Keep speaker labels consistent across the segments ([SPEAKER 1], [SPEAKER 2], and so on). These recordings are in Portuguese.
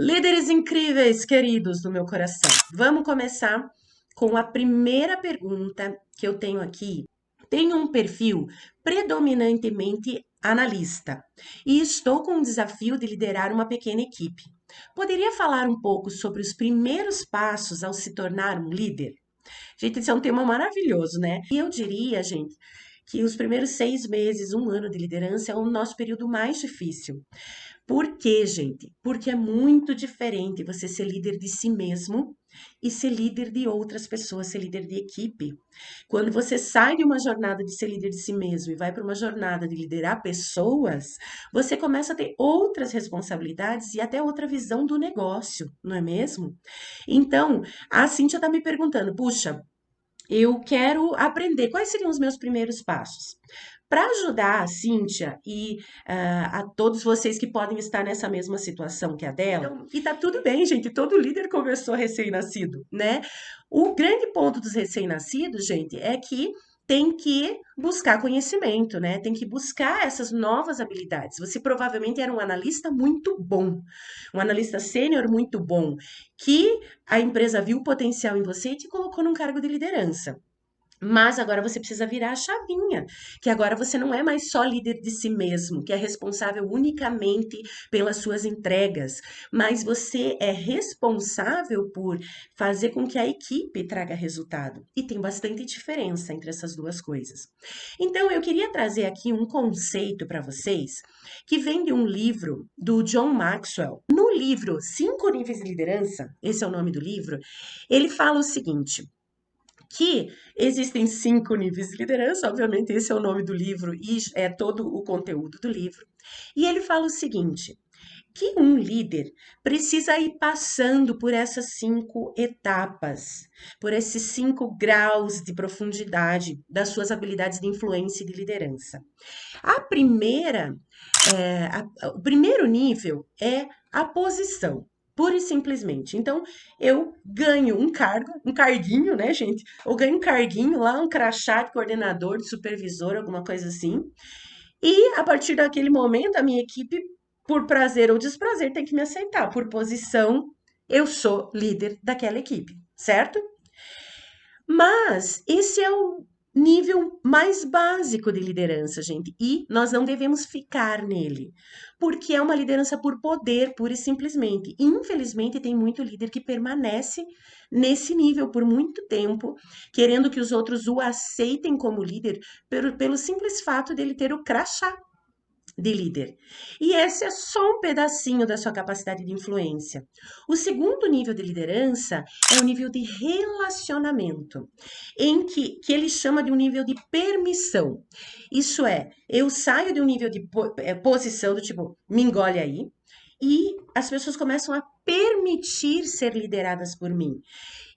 [SPEAKER 1] Líderes incríveis, queridos do meu coração. Vamos começar com a primeira pergunta que eu tenho aqui. Tenho um perfil predominantemente analista e estou com o desafio de liderar uma pequena equipe. Poderia falar um pouco sobre os primeiros passos ao se tornar um líder? Gente, esse é um tema maravilhoso, né? E eu diria, gente, que os primeiros 6 meses, um ano de liderança é o nosso período mais difícil. Por quê, gente? Porque é muito diferente você ser líder de si mesmo e ser líder de outras pessoas, ser líder de equipe. Quando você sai de uma jornada de ser líder de si mesmo e vai para uma jornada de liderar pessoas, você começa a ter outras responsabilidades e até outra visão do negócio, não é mesmo? Então, a Cíntia está me perguntando, puxa, eu quero aprender quais seriam os meus primeiros passos. Para ajudar a Cíntia e a todos vocês que podem estar nessa mesma situação que a dela, então, e tá tudo bem, gente, todo líder começou recém-nascido, né? O grande ponto dos recém-nascidos, gente, é que tem que buscar conhecimento, né? Tem que buscar essas novas habilidades. Você provavelmente era um analista muito bom, um analista sênior muito bom, que a empresa viu o potencial em você e te colocou num cargo de liderança. Mas agora você precisa virar a chavinha, que agora você não é mais só líder de si mesmo, que é responsável unicamente pelas suas entregas, mas você é responsável por fazer com que a equipe traga resultado. E tem bastante diferença entre essas duas coisas. Então, eu queria trazer aqui um conceito para vocês que vem de um livro do John Maxwell. No livro Cinco Níveis de Liderança, esse é o nome do livro, ele fala o seguinte: que existem 5 níveis de liderança, obviamente esse é o nome do livro e é todo o conteúdo do livro. E ele fala o seguinte: que um líder precisa ir passando por essas 5 etapas, por esses 5 graus de profundidade das suas habilidades de influência e de liderança. A primeira, o primeiro nível é a posição. Pura e simplesmente. Então, eu ganho um cargo, um carguinho, né, gente? Eu ganho um carguinho lá, um crachá de coordenador, de supervisor, alguma coisa assim. E a partir daquele momento, a minha equipe, por prazer ou desprazer, tem que me aceitar. Por posição, eu sou líder daquela equipe, certo? Mas esse é o nível mais básico de liderança, gente, e nós não devemos ficar nele, porque é uma liderança por poder, pura e simplesmente. E, infelizmente, tem muito líder que permanece nesse nível por muito tempo, querendo que os outros o aceitem como líder pelo simples fato dele ter o crachá de líder. E esse é só um pedacinho da sua capacidade de influência. O segundo nível de liderança é o nível de relacionamento, em que ele chama de um nível de permissão. Isso é, eu saio de um nível de posição do tipo, me engole aí, e as pessoas começam a permitir ser lideradas por mim.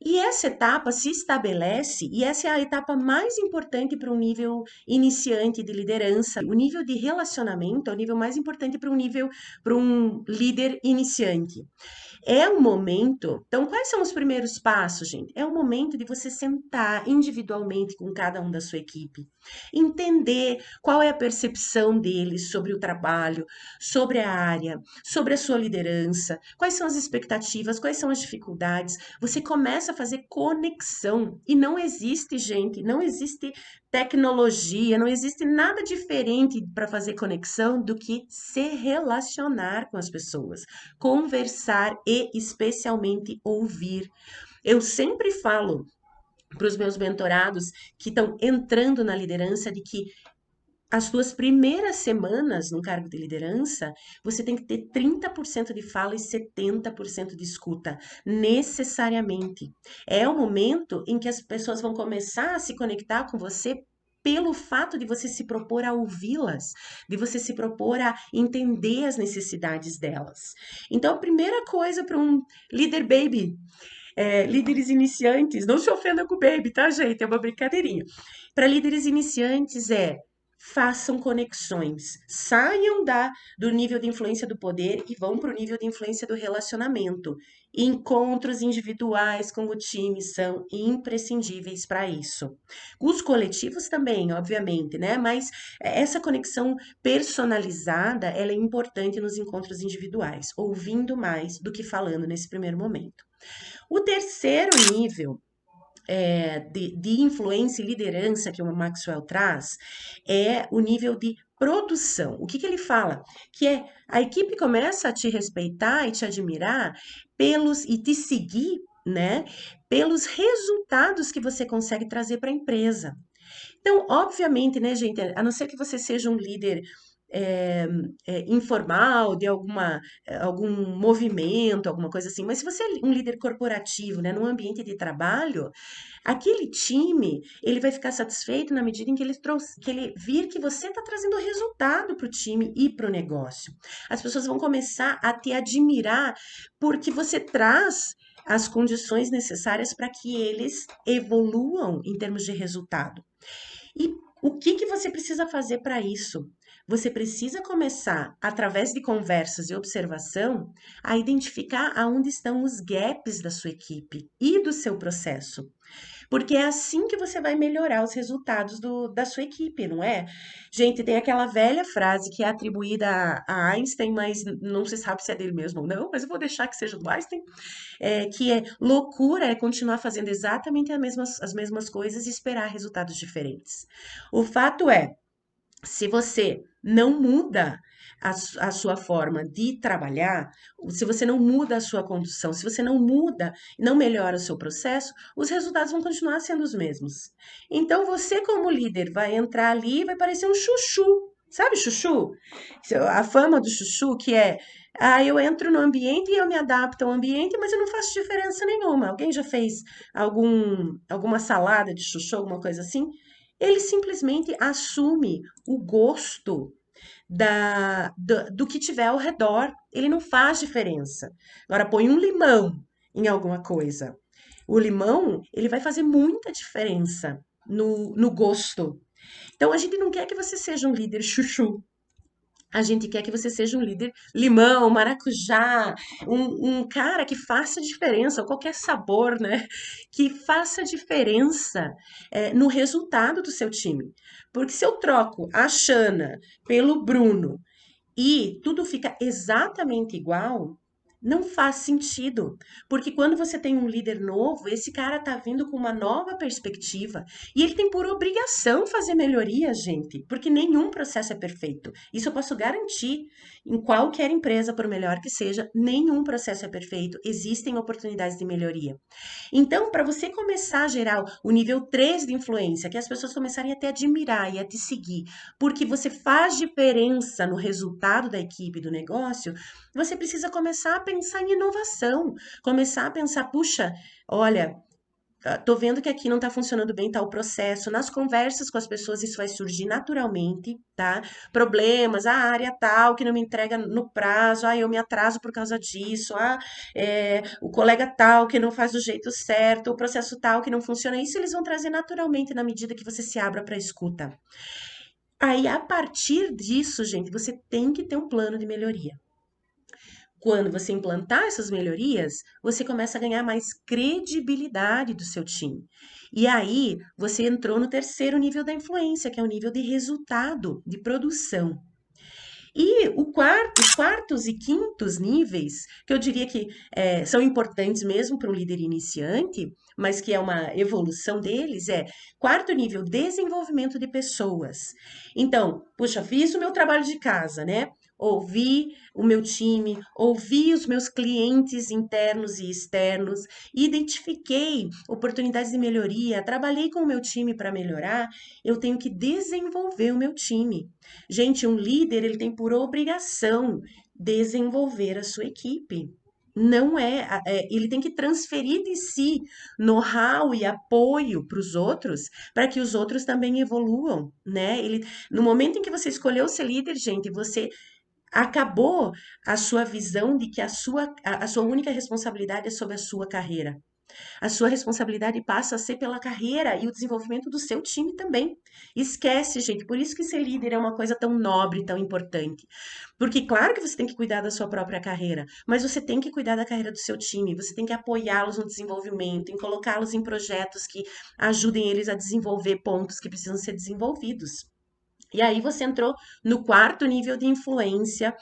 [SPEAKER 1] E essa etapa se estabelece, e essa é a etapa mais importante para um nível iniciante de liderança. O nível de relacionamento é o nível mais importante para um líder iniciante. É um momento. Então, quais são os primeiros passos, gente? É o momento de você sentar individualmente com cada um da sua equipe, entender qual é a percepção deles sobre o trabalho, sobre a área, sobre a sua liderança, quais são as expectativas, quais são as dificuldades. Você começa a fazer conexão e não existe, gente, não existe tecnologia, não existe nada diferente para fazer conexão do que se relacionar com as pessoas, conversar e especialmente ouvir. Eu sempre falo para os meus mentorados que estão entrando na liderança de que as suas primeiras semanas no cargo de liderança, você tem que ter 30% de fala e 70% de escuta, necessariamente. É o momento em que as pessoas vão começar a se conectar com você pelo fato de você se propor a ouvi-las, de você se propor a entender as necessidades delas. Então, a primeira coisa para um líder baby, líderes iniciantes, não se ofenda com o baby, tá, gente? É uma brincadeirinha. Para líderes iniciantes é façam conexões, saiam do nível de influência do poder e vão para o nível de influência do relacionamento. Encontros individuais com o time são imprescindíveis para isso. Os coletivos também, obviamente, né? Mas essa conexão personalizada, ela é importante nos encontros individuais, ouvindo mais do que falando nesse primeiro momento. O terceiro nível de influência e liderança que o Maxwell traz é o nível de produção. O que, que ele fala? Que é a equipe começa a te respeitar e te admirar e te seguir, né? Pelos resultados que você consegue trazer para a empresa. Então, obviamente, né, gente, a não ser que você seja um líder informal, de algum movimento, alguma coisa assim, mas se você é um líder corporativo, né, num ambiente de trabalho, aquele time, ele vai ficar satisfeito na medida em que que ele vir que você está trazendo resultado para o time e para o negócio. As pessoas vão começar a te admirar porque você traz as condições necessárias para que eles evoluam em termos de resultado. E o que que você precisa fazer para isso? Você precisa começar, através de conversas e observação, a identificar aonde estão os gaps da sua equipe e do seu processo. Porque é assim que você vai melhorar os resultados da sua equipe, não é? Gente, tem aquela velha frase que é atribuída a Einstein, mas não se sabe se é dele mesmo ou não, mas eu vou deixar que seja do Einstein, que é loucura é continuar fazendo exatamente as mesmas coisas e esperar resultados diferentes. O fato é, se você não muda a sua forma de trabalhar, se você não muda a sua condução, se você não muda, não melhora o seu processo, os resultados vão continuar sendo os mesmos. Então, você, como líder, vai entrar ali e vai parecer um chuchu. Sabe, chuchu? A fama do chuchu que é. Ah, eu entro no ambiente e eu me adapto ao ambiente, mas eu não faço diferença nenhuma. Alguém já fez alguma salada de chuchu, alguma coisa assim? Ele simplesmente assume o gosto do que tiver ao redor. Ele não faz diferença. Agora, põe um limão em alguma coisa. O limão, ele vai fazer muita diferença no gosto. Então, a gente não quer que você seja um líder chuchu. A gente quer que você seja um líder limão, maracujá, um cara que faça diferença, ou qualquer sabor, né? Que faça diferença no resultado do seu time. Porque se eu troco a Xana pelo Bruno e tudo fica exatamente igual, não faz sentido. Porque quando você tem um líder novo, esse cara tá vindo com uma nova perspectiva e ele tem por obrigação fazer melhoria, gente, porque nenhum processo é perfeito. Isso eu posso garantir. Em qualquer empresa, por melhor que seja, nenhum processo é perfeito. Existem oportunidades de melhoria. Então, para você começar a gerar o nível 3 de influência, que as pessoas começarem a te admirar e a te seguir, porque você faz diferença no resultado da equipe, do negócio, você precisa começar a pensar em inovação, começar a pensar, puxa, olha, tô vendo que aqui não tá funcionando bem tal processo. Nas conversas com as pessoas, isso vai surgir naturalmente, tá? Problemas, a área tal que não me entrega no prazo, eu me atraso por causa disso, o colega tal que não faz do jeito certo, o processo tal que não funciona. Isso eles vão trazer naturalmente na medida que você se abra para escuta. Aí, a partir disso, gente, você tem que ter um plano de melhoria. Quando você implantar essas melhorias, você começa a ganhar mais credibilidade do seu time. E aí, você entrou no terceiro nível da influência, que é o nível de resultado, de produção. E os quartos e quintos níveis, que eu diria que são importantes mesmo para um líder iniciante, mas que é uma evolução deles, quarto nível, desenvolvimento de pessoas. Então, puxa, fiz o meu trabalho de casa, né? Ouvi o meu time, ouvi os meus clientes internos e externos, identifiquei oportunidades de melhoria, trabalhei com o meu time para melhorar, eu tenho que desenvolver o meu time. Gente, um líder, ele tem por obrigação desenvolver a sua equipe. Não ele tem que transferir de si know-how e apoio para os outros, para que os outros também evoluam, né? No momento em que você escolheu ser líder, gente, você acabou a sua visão de que a sua única responsabilidade é sobre a sua carreira. A sua responsabilidade passa a ser pela carreira e o desenvolvimento do seu time também. Esquece, gente, por isso que ser líder é uma coisa tão nobre, tão importante. Porque, claro que você tem que cuidar da sua própria carreira, mas você tem que cuidar da carreira do seu time, você tem que apoiá-los no desenvolvimento, em colocá-los em projetos que ajudem eles a desenvolver pontos que precisam ser desenvolvidos. E aí você entrou no quarto nível de influência,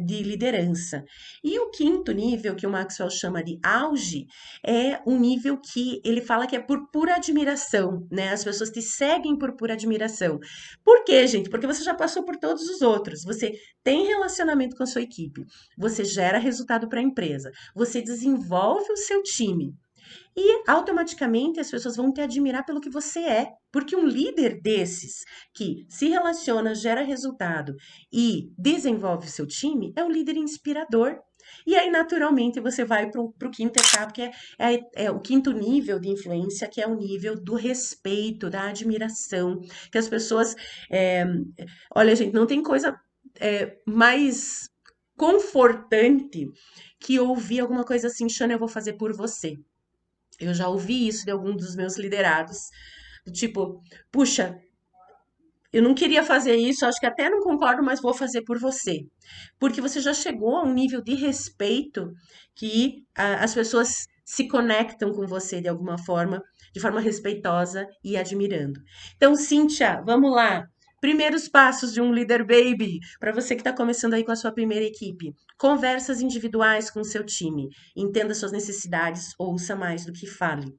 [SPEAKER 1] de liderança. E o quinto nível, que o Maxwell chama de auge, é um nível que ele fala que é por pura admiração, né? As pessoas te seguem por pura admiração. Por quê, gente? Porque você já passou por todos os outros. Você tem relacionamento com a sua equipe, você gera resultado para a empresa, você desenvolve o seu time. E automaticamente as pessoas vão te admirar pelo que você é, porque um líder desses que se relaciona, gera resultado e desenvolve o seu time é um líder inspirador. E aí, naturalmente, você vai para o quinto etapa, que é o quinto nível de influência, que é o nível do respeito, da admiração, que as pessoas. é, Olha, gente, não tem coisa mais confortante que ouvir alguma coisa assim, Xana, eu vou fazer por você. Eu já ouvi isso de algum dos meus liderados, do tipo, puxa, eu não queria fazer isso, acho que até não concordo, mas vou fazer por você. Porque você já chegou a um nível de respeito que as pessoas se conectam com você de alguma forma, de forma respeitosa e admirando. Então, Cíntia, vamos lá. Primeiros passos de um líder baby, para você que está começando aí com a sua primeira equipe. Conversas individuais com o seu time. Entenda suas necessidades, ouça mais do que fale.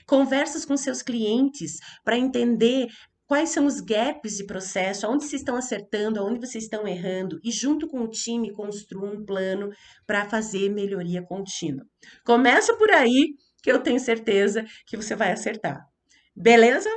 [SPEAKER 1] Conversas com seus clientes para entender quais são os gaps de processo, aonde vocês estão acertando, aonde vocês estão errando, e junto com o time construa um plano para fazer melhoria contínua. Começa por aí, que eu tenho certeza que você vai acertar. Beleza?